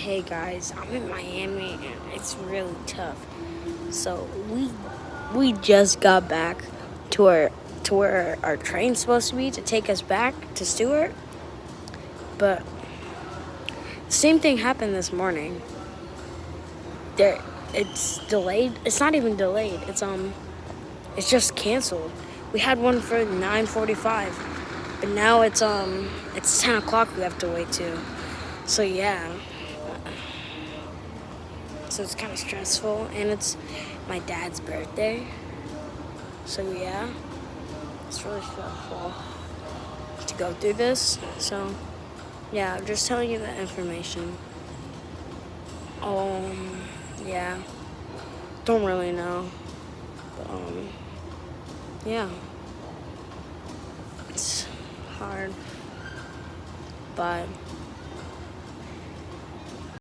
Hey guys, I'm in Miami and it's really tough. So we just got back to where our train's supposed to be to take us back to Stewart, but the same thing happened this morning. There, it's delayed. It's not even delayed. It's just canceled. We had one for 9:45, but now it's 10 o'clock. We have to wait to. So yeah. So it's kind of stressful, and it's my dad's birthday. So yeah, it's really stressful to go through this. So yeah, I'm just telling you that information. Yeah, don't really know. Yeah, it's hard, but